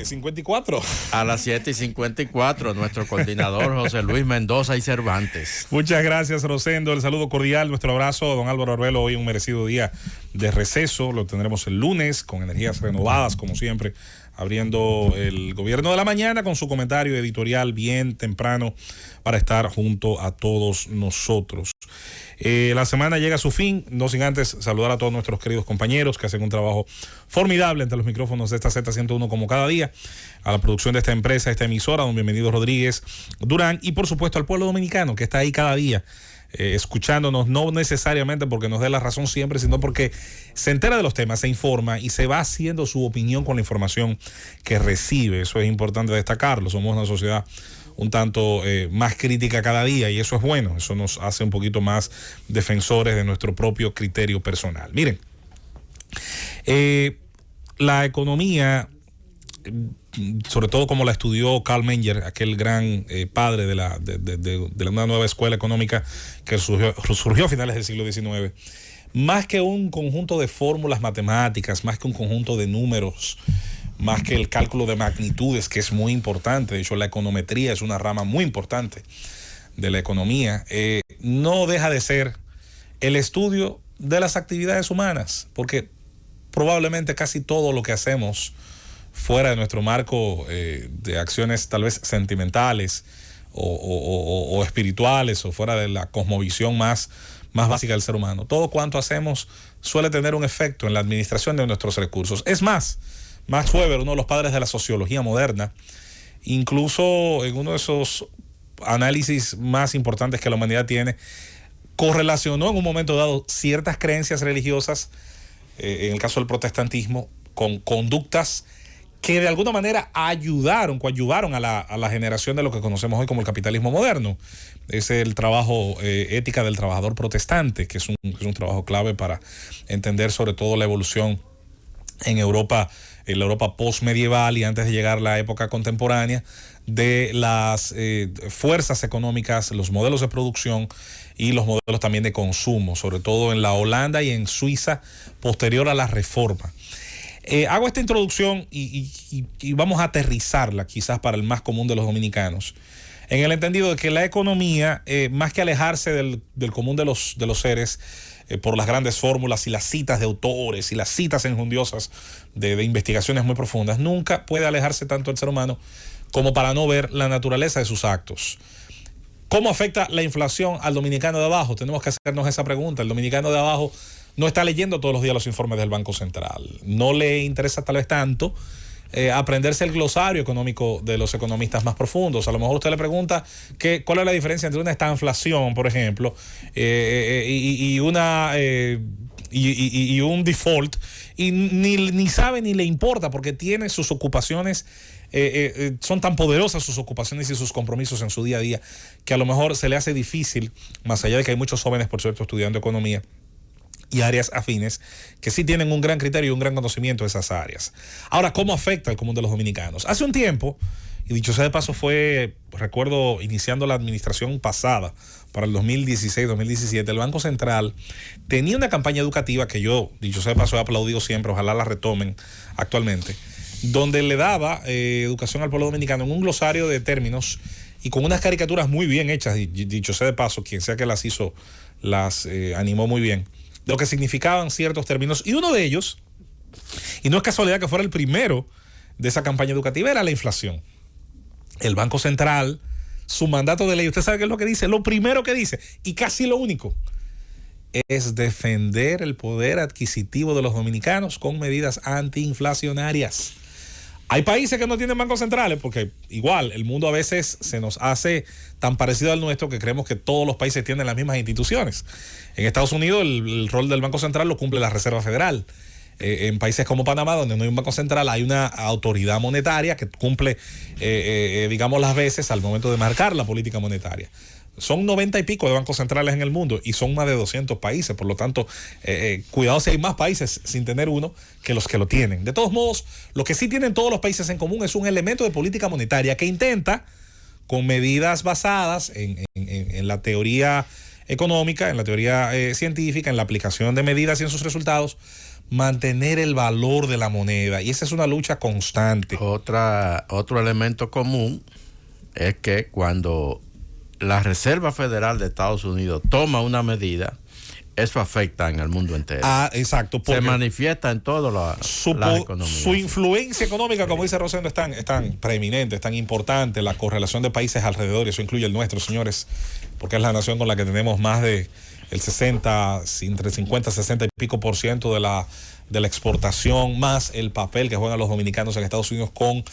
7:54. A las 7:54, nuestro coordinador José Luis Mendoza y Cervantes. Muchas gracias, Rosendo. El saludo cordial, nuestro abrazo a don Álvaro Arbelo. Hoy un merecido día de receso. Lo tendremos el lunes con energías renovadas, como siempre, abriendo el Gobierno de la Mañana con su comentario editorial bien temprano para estar junto a todos nosotros. La semana llega a su fin, no sin antes saludar a todos nuestros queridos compañeros que hacen un trabajo formidable entre los micrófonos de esta Z101 como cada día, a la producción de esta empresa, esta emisora, don Bienvenido Rodríguez Durán, y por supuesto al pueblo dominicano que está ahí cada día escuchándonos, no necesariamente porque nos dé la razón siempre, sino porque se entera de los temas, se informa y se va haciendo su opinión con la información que recibe. Eso es importante destacarlo. Somos una sociedad un tanto más crítica cada día y eso es bueno. Eso nos hace un poquito más defensores de nuestro propio criterio personal. Miren, la economía, sobre todo como la estudió Carl Menger, aquel gran padre de una nueva escuela económica que surgió a finales del siglo XIX, más que un conjunto de fórmulas matemáticas, más que un conjunto de números, más que el cálculo de magnitudes, que es muy importante, de hecho la econometría es una rama muy importante de la economía, no deja de ser el estudio de las actividades humanas, porque probablemente casi todo lo que hacemos fuera de nuestro marco de acciones tal vez sentimentales o espirituales o fuera de la cosmovisión más básica del ser humano, todo cuanto hacemos suele tener un efecto en la administración de nuestros recursos. Es más, Max Weber, uno de los padres de la sociología moderna, incluso en uno de esos análisis más importantes que la humanidad tiene, correlacionó en un momento dado ciertas creencias religiosas, en el caso del protestantismo, con conductas que de alguna manera coadyuvaron a la generación de lo que conocemos hoy como el capitalismo moderno. Es el trabajo Ética del Trabajador Protestante, que es un trabajo clave para entender sobre todo la evolución en Europa, en la Europa postmedieval y antes de llegar a la época contemporánea, de las fuerzas económicas, los modelos de producción y los modelos también de consumo, sobre todo en la Holanda y en Suiza posterior a la Reforma. Hago esta introducción y vamos a aterrizarla quizás para el más común de los dominicanos, en el entendido de que la economía, más que alejarse del común de los seres, por las grandes fórmulas y las citas de autores y las citas enjundiosas de investigaciones muy profundas, nunca puede alejarse tanto del ser humano como para no ver la naturaleza de sus actos. ¿Cómo afecta la inflación al dominicano de abajo? Tenemos que hacernos esa pregunta. El dominicano de abajo no está leyendo todos los días los informes del Banco Central. No le interesa tal vez tanto aprenderse el glosario económico de los economistas más profundos. A lo mejor usted le pregunta cuál es la diferencia entre una estanflación, por ejemplo, y un default, y ni sabe ni le importa porque tiene sus ocupaciones, son tan poderosas sus ocupaciones y sus compromisos en su día a día que a lo mejor se le hace difícil, más allá de que hay muchos jóvenes, por cierto, estudiando economía y áreas afines que sí tienen un gran criterio y un gran conocimiento de esas áreas. Ahora, ¿cómo afecta al común de los dominicanos? Hace un tiempo, y dicho sea de paso, recuerdo iniciando la administración pasada, para el 2016-2017, el Banco Central tenía una campaña educativa que yo, dicho sea de paso, he aplaudido siempre, ojalá la retomen actualmente, donde le daba educación al pueblo dominicano en un glosario de términos y con unas caricaturas muy bien hechas, dicho sea de paso, quien sea que las hizo, las animó muy bien, de lo que significaban ciertos términos, y uno de ellos, y no es casualidad que fuera el primero de esa campaña educativa, era la inflación. El Banco Central, su mandato de ley, usted sabe qué es lo que dice, lo primero que dice, y casi lo único, es defender el poder adquisitivo de los dominicanos con medidas antiinflacionarias. Hay países que no tienen bancos centrales porque igual el mundo a veces se nos hace tan parecido al nuestro que creemos que todos los países tienen las mismas instituciones. En Estados Unidos el rol del Banco Central lo cumple la Reserva Federal. En países como Panamá, donde no hay un banco central, hay una autoridad monetaria que cumple, digamos, las veces al momento de marcar la política monetaria. Son 90 y pico de bancos centrales en el mundo y son más de 200 países. Por lo tanto, cuidado si hay más países sin tener uno que los que lo tienen. De todos modos, lo que sí tienen todos los países en común es un elemento de política monetaria que intenta, con medidas basadas en la teoría económica, en la teoría científica, en la aplicación de medidas y en sus resultados, mantener el valor de la moneda. Y esa es una lucha constante. Otro elemento común es que cuando la Reserva Federal de Estados Unidos toma una medida, eso afecta en el mundo entero. Exacto. Se manifiesta en todas las economías. Su influencia económica, como dice Rosendo, es tan preeminente, es tan importante. La correlación de países alrededor, y eso incluye el nuestro, señores, porque es la nación con la que tenemos más de el 60, entre 50 y 60 y pico por ciento de la exportación, más el papel que juegan los dominicanos en Estados Unidos con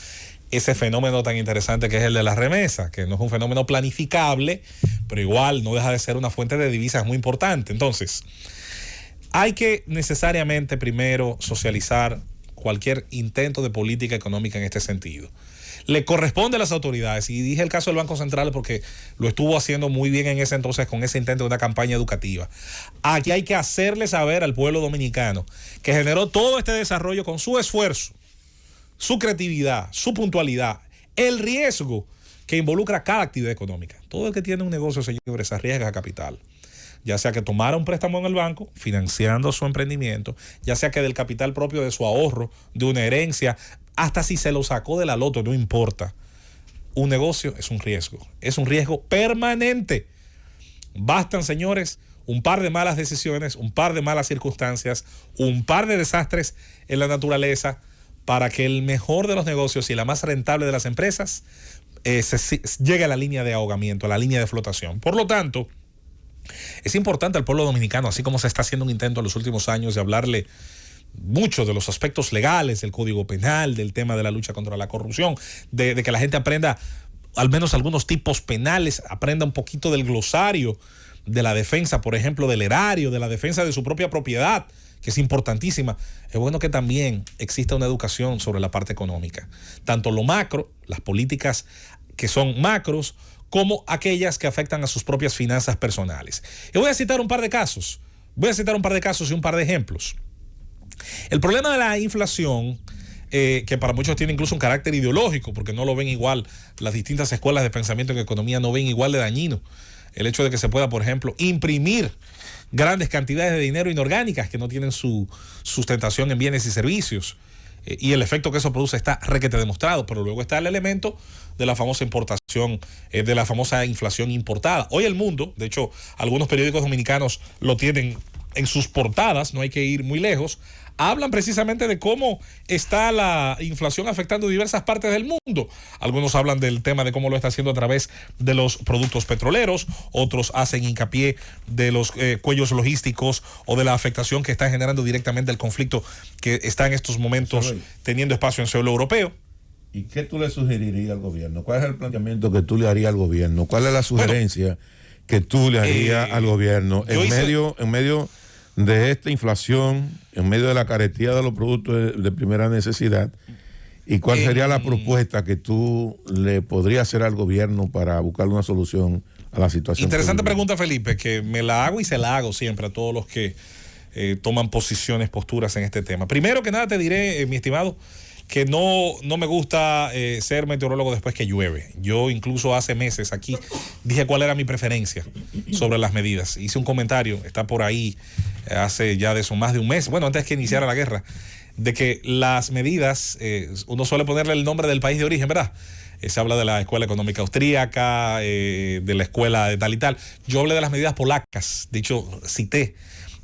ese fenómeno tan interesante que es el de la remesa, que no es un fenómeno planificable, pero igual no deja de ser una fuente de divisas muy importante. Entonces, hay que necesariamente primero socializar cualquier intento de política económica en este sentido. Le corresponde a las autoridades, y dije el caso del Banco Central porque lo estuvo haciendo muy bien en ese entonces con ese intento de una campaña educativa. Aquí hay que hacerle saber al pueblo dominicano que generó todo este desarrollo con su esfuerzo, su creatividad, su puntualidad, el riesgo que involucra cada actividad económica. Todo el que tiene un negocio, señores, arriesga capital. Ya sea que tomara un préstamo en el banco, financiando su emprendimiento, ya sea que del capital propio de su ahorro, de una herencia, hasta si se lo sacó de la loto, no importa. Un negocio es un riesgo permanente. Bastan, señores, un par de malas decisiones, un par de malas circunstancias, un par de desastres en la naturaleza para que el mejor de los negocios y la más rentable de las empresas llegue a la línea de ahogamiento, a la línea de flotación. Por lo tanto, es importante al pueblo dominicano, así como se está haciendo un intento en los últimos años de hablarle mucho de los aspectos legales, del Código Penal, del tema de la lucha contra la corrupción, de que la gente aprenda al menos algunos tipos penales, aprenda un poquito del glosario, de la defensa, por ejemplo, del erario, de la defensa de su propia propiedad, que es importantísima. Es bueno que también exista una educación sobre la parte económica, tanto lo macro, las políticas que son macros, como aquellas que afectan a sus propias finanzas personales. Y voy a citar un par de casos y un par de ejemplos. El problema de la inflación, que para muchos tiene incluso un carácter ideológico, porque no lo ven igual, las distintas escuelas de pensamiento en economía no ven igual de dañino el hecho de que se pueda, por ejemplo, imprimir grandes cantidades de dinero inorgánicas que no tienen su sustentación en bienes y servicios. Y el efecto que eso produce está requete demostrado, pero luego está el elemento de la famosa importación, de la famosa inflación importada. Hoy el mundo, de hecho, algunos periódicos dominicanos lo tienen en sus portadas, no hay que ir muy lejos, hablan precisamente de cómo está la inflación afectando diversas partes del mundo. Algunos hablan del tema de cómo lo está haciendo a través de los productos petroleros, otros hacen hincapié de los cuellos logísticos o de la afectación que está generando directamente el conflicto que está en estos momentos teniendo espacio en suelo europeo. ¿Y qué tú le sugerirías al gobierno? ¿Cuál es el planteamiento que tú le harías al gobierno? ¿Cuál es la sugerencia que tú le harías al gobierno en medio de esta inflación, en medio de la carestía de los productos de primera necesidad? ¿Y cuál sería la propuesta que tú le podrías hacer al gobierno para buscar una solución a la situación? Interesante pregunta, Felipe, que me la hago y se la hago siempre a todos los que toman posturas en este tema. Primero que nada te diré, mi estimado, que no me gusta ser meteorólogo después que llueve. Yo incluso hace meses aquí dije cuál era mi preferencia sobre las medidas. Hice un comentario, está por ahí, hace ya de eso más de un mes, bueno, antes que iniciara la guerra, de que las medidas, uno suele ponerle el nombre del país de origen, ¿verdad? Se habla de la Escuela Económica Austríaca, de la escuela de tal y tal. Yo hablé de las medidas polacas, de hecho cité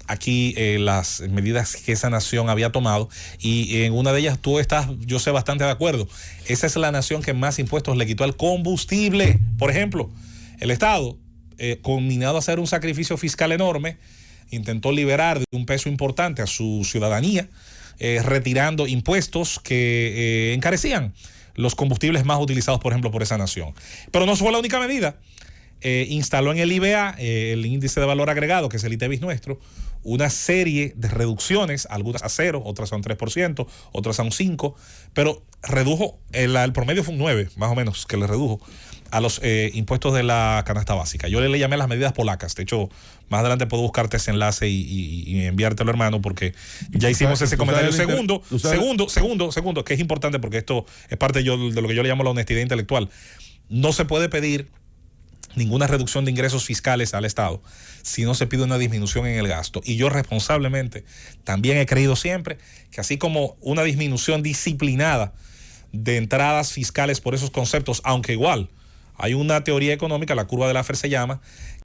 aquí las medidas que esa nación había tomado, y en una de ellas tú estás, yo sé, bastante de acuerdo. Esa es la nación que más impuestos le quitó al combustible. Por ejemplo, el Estado, combinado a hacer un sacrificio fiscal enorme, intentó liberar de un peso importante a su ciudadanía, retirando impuestos que encarecían los combustibles más utilizados, por ejemplo, por esa nación. Pero no fue la única medida. Instaló en el IVA, el índice de valor agregado, que es el ITEVIS nuestro, una serie de reducciones, algunas a 0, otras a un 3%, otras a un 5%, pero redujo, el promedio fue un 9%, más o menos, que le redujo a los impuestos de la canasta básica. Yo le llamé las medidas polacas. De hecho, más adelante puedo buscarte ese enlace y enviártelo, hermano, porque ya hicimos ese comentario. Segundo, que es importante porque esto es parte de lo que yo le llamo la honestidad intelectual. No se puede pedir ninguna reducción de ingresos fiscales al Estado si no se pide una disminución en el gasto. Y yo responsablemente también he creído siempre que así como una disminución disciplinada de entradas fiscales por esos conceptos, aunque igual hay una teoría económica, la curva de Laffer se llama,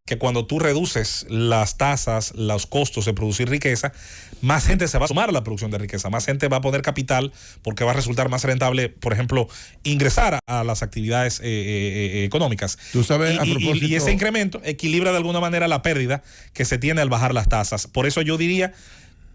que cuando tú reduces las tasas, los costos de producir riqueza, más gente se va a sumar a la producción de riqueza, más gente va a poner capital porque va a resultar más rentable, por ejemplo, ingresar a las actividades económicas. Tú sabes, y ese incremento equilibra de alguna manera la pérdida que se tiene al bajar las tasas. Por eso yo diría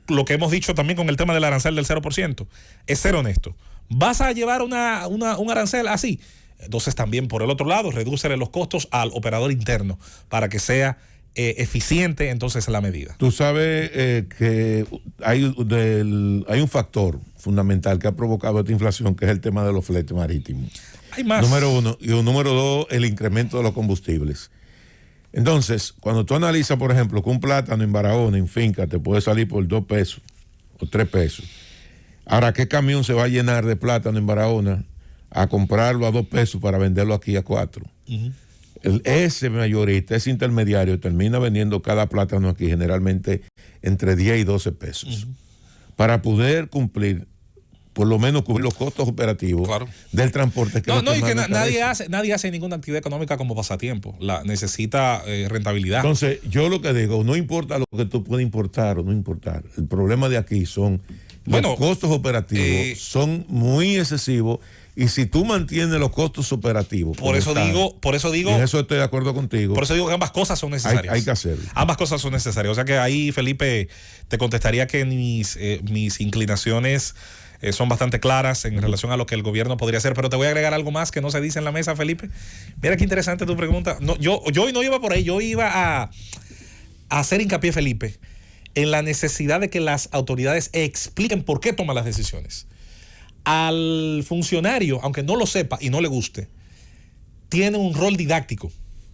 lo que hemos dicho también con el tema del arancel del 0%, es ser honesto. ¿Vas a llevar un arancel así? Entonces también por el otro lado, redúcele los costos al operador interno para que sea eficiente entonces la medida. Tú sabes que hay un factor fundamental que ha provocado esta inflación, que es el tema de los fletes marítimos. Hay más. Número uno. Y número dos, el incremento de los combustibles. Entonces, cuando tú analizas, por ejemplo, que un plátano en Barahona, en finca, te puede salir por 2 pesos o 3 pesos. Ahora, ¿qué camión se va a llenar de plátano en Barahona a comprarlo a 2 pesos para venderlo aquí a 4? Uh-huh. Ese mayorista, ese intermediario, termina vendiendo cada plátano aquí generalmente entre 10 y 12 pesos. Uh-huh. Para poder cumplir, por lo menos cubrir los costos operativos, claro, del transporte. Que y que nadie hace ninguna actividad económica como pasatiempo. Necesita rentabilidad. Entonces, yo lo que digo, no importa lo que tú puedas importar o no importar. El problema de aquí son los costos operativos, son muy excesivos. Y si tú mantienes los costos operativos, por eso digo, en eso estoy de acuerdo contigo. Por eso digo que ambas cosas son necesarias. Hay que hacerlo. Ambas cosas son necesarias. O sea que ahí, Felipe, te contestaría que mis inclinaciones son bastante claras en relación a lo que el gobierno podría hacer. Pero te voy a agregar algo más que no se dice en la mesa, Felipe. Mira qué interesante tu pregunta. No, yo no iba por ahí. Yo iba a hacer hincapié, Felipe, en la necesidad de que las autoridades expliquen por qué toman las decisiones. Al funcionario, aunque no lo sepa y no le guste, tiene un rol didáctico.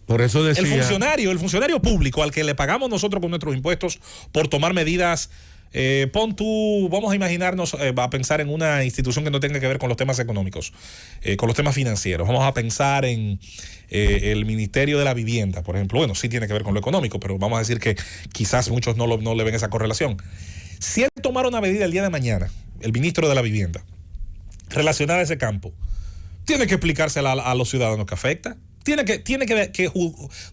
Por eso decía, el funcionario público al que le pagamos nosotros con nuestros impuestos por tomar medidas, vamos a imaginarnos, a pensar en una institución que no tenga que ver con los temas económicos, con los temas financieros. Vamos a pensar en el Ministerio de la Vivienda, por ejemplo. Bueno, sí tiene que ver con lo económico, pero vamos a decir que quizás muchos no le ven esa correlación. Si él tomara una medida el día de mañana, el ministro de la Vivienda, relacionada a ese campo, tiene que explicársela a los ciudadanos que afecta, tiene que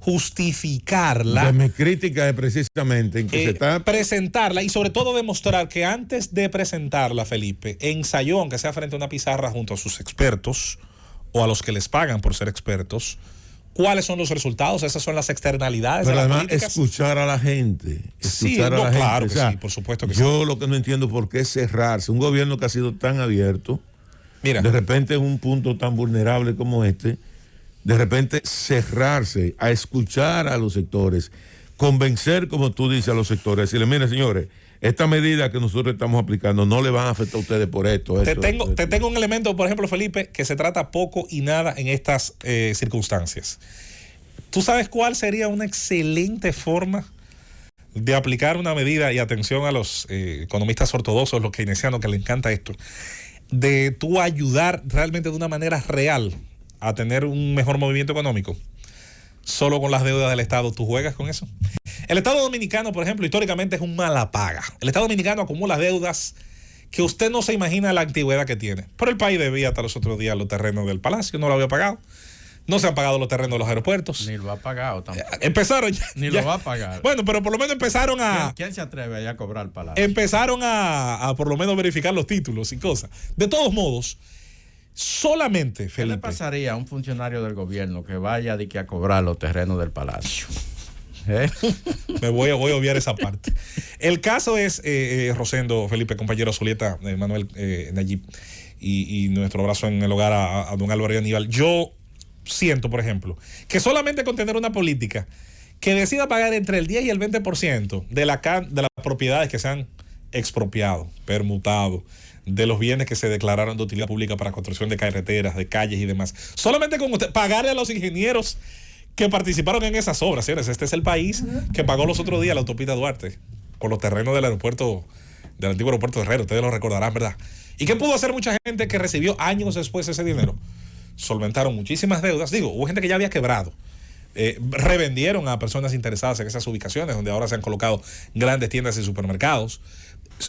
justificarla. De mi crítica es precisamente en que se está presentarla y sobre todo demostrar que antes de presentarla, Felipe, ensayó, aunque sea frente a una pizarra junto a sus expertos o a los que les pagan por ser expertos, cuáles son los resultados, esas son las externalidades. Pero de las además políticas. Escuchar a la gente. Claro que sí, por supuesto que sí. Yo lo que no entiendo por qué cerrarse. Un gobierno que ha sido tan abierto, mira, de repente en un punto tan vulnerable como este, de repente cerrarse a escuchar a los sectores, convencer, como tú dices, a los sectores, decirle, mire señores, esta medida que nosotros estamos aplicando no le van a afectar a ustedes por esto. Te tengo un elemento, por ejemplo, Felipe, que se trata poco y nada en estas circunstancias. ¿Tú sabes cuál sería una excelente forma de aplicar una medida, y atención a los economistas ortodoxos, los keynesianos que les encanta esto, de tú ayudar realmente de una manera real a tener un mejor movimiento económico? Solo con las deudas del Estado, ¿tú juegas con eso? El Estado Dominicano, por ejemplo, históricamente es un mala paga. El Estado Dominicano acumula deudas que usted no se imagina la antigüedad que tiene. Pero el país debía hasta los otros días los terrenos del Palacio, no lo había pagado. No se han pagado los terrenos de los aeropuertos. Ni lo ha pagado tampoco. Empezaron Ni lo va a pagar. Bueno, pero por lo menos empezaron a... ¿Quién se atreve allá a cobrar el Palacio? Empezaron a por lo menos verificar los títulos y cosas. De todos modos, solamente, Felipe, ¿qué le pasaría a un funcionario del gobierno que vaya a cobrar los terrenos del Palacio? Me voy a obviar esa parte. El caso es, Rosendo, Felipe, compañero Zulieta, Manuel, Nayib, y nuestro abrazo en el hogar a don Álvaro y Aníbal. Yo siento, por ejemplo, que solamente con tener una política que decida pagar entre el 10 y el 20% de las propiedades que se han expropiado, permutado, de los bienes que se declararon de utilidad pública para construcción de carreteras, de calles y demás, solamente con usted pagarle a los ingenieros que participaron en esas obras, señores. Este es el país que pagó los otros días la autopista Duarte con los terrenos del aeropuerto, del antiguo aeropuerto de Herrera. Ustedes lo recordarán, ¿verdad? ¿Y qué pudo hacer mucha gente que recibió años después ese dinero? Solventaron muchísimas deudas. Digo, hubo gente que ya había quebrado, revendieron a personas interesadas en esas ubicaciones, donde ahora se han colocado grandes tiendas y supermercados.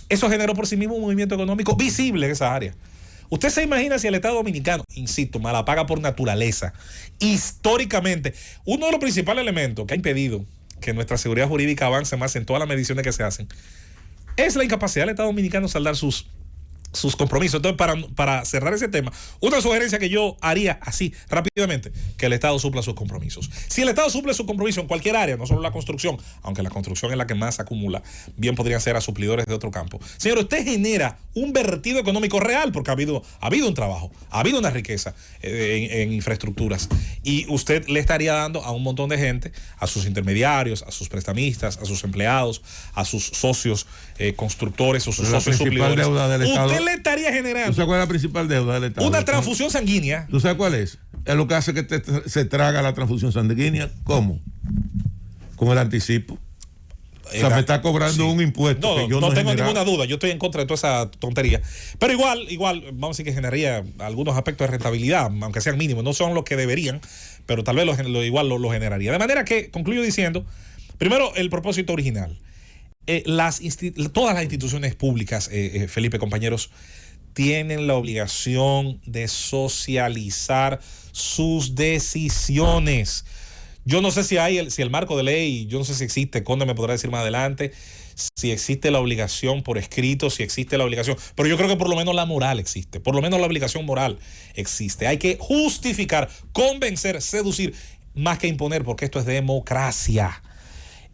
Eso generó por sí mismo un movimiento económico visible en esa área. Usted se imagina si el Estado Dominicano, insisto, mala paga por naturaleza, históricamente, uno de los principales elementos que ha impedido que nuestra seguridad jurídica avance más en todas las mediciones que se hacen, es la incapacidad del Estado Dominicano de saldar sus compromisos. Entonces, para cerrar ese tema, una sugerencia que yo haría así rápidamente, que el Estado supla sus compromisos. Si el Estado suple sus compromisos en cualquier área, no solo la construcción, aunque la construcción es la que más acumula, bien podrían ser a suplidores de otro campo. Señor, usted genera un vertido económico real, porque ha habido un trabajo, ha habido una riqueza en infraestructuras, y usted le estaría dando a un montón de gente, a sus intermediarios, a sus prestamistas, a sus empleados, a sus socios constructores o sus socios suplidores. Deuda del Estado. Usted le estaría generando. ¿Tú sabes cuál es la principal deuda del Estado? Una transfusión sanguínea. ¿Tú sabes cuál es? Es lo que hace que se traga la transfusión sanguínea. ¿Cómo? Con el anticipo. O sea, me está cobrando un impuesto. No, que yo no tengo generaba. ninguna duda. Yo estoy en contra de toda esa tontería. Pero igual, vamos a decir que generaría algunos aspectos de rentabilidad, aunque sean mínimos. No son los que deberían, pero tal vez igual lo generaría. De manera que concluyo diciendo, primero, el propósito original. Todas las instituciones públicas, Felipe, compañeros, tienen la obligación de socializar sus decisiones. Yo no sé si el marco de ley, yo no sé si existe, Conde me podrá decir más adelante, si existe la obligación por escrito, si existe la obligación, pero yo creo que por lo menos la moral existe, por lo menos la obligación moral existe. Hay que justificar, convencer, seducir, más que imponer, porque esto es democracia.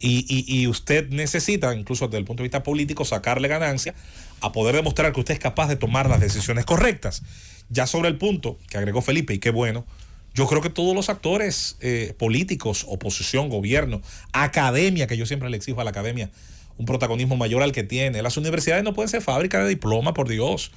Y usted necesita, incluso desde el punto de vista político, sacarle ganancia a poder demostrar que usted es capaz de tomar las decisiones correctas. Ya sobre el punto que agregó Felipe, y qué bueno, yo creo que todos los actores políticos, oposición, gobierno, academia, que yo siempre le exijo a la academia un protagonismo mayor al que tiene. Las universidades no pueden ser fábricas de diploma, por Dios.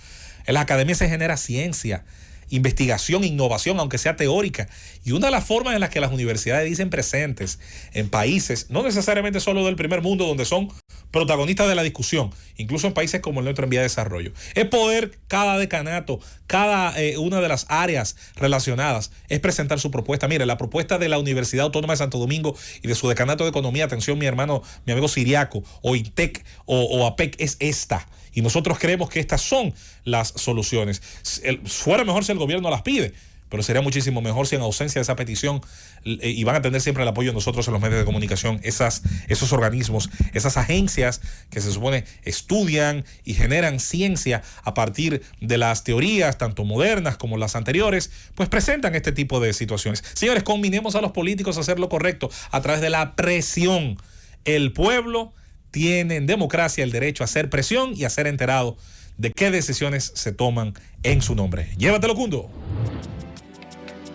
En las academias se genera ciencia, investigación, innovación, aunque sea teórica. Y una de las formas en las que las universidades dicen presentes en países, no necesariamente solo del primer mundo, donde son protagonistas de la discusión, incluso en países como el nuestro en vía de desarrollo, es poder cada decanato, cada una de las áreas relacionadas, es presentar su propuesta. Mire, la propuesta de la Universidad Autónoma de Santo Domingo y de su decanato de Economía, atención mi amigo Siriaco, o INTEC o APEC, es esta. Y nosotros creemos que estas son las soluciones. Fuera mejor si el gobierno las pide, pero sería muchísimo mejor si en ausencia de esa petición, y van a tener siempre el apoyo de nosotros en los medios de comunicación, esos organismos, esas agencias que se supone estudian y generan ciencia a partir de las teorías, tanto modernas como las anteriores, pues presentan este tipo de situaciones. Señores, conminemos a los políticos a hacer lo correcto a través de la presión. El pueblo tiene en democracia el derecho a hacer presión y a ser enterado de qué decisiones se toman en su nombre. Llévatelo, Cundo.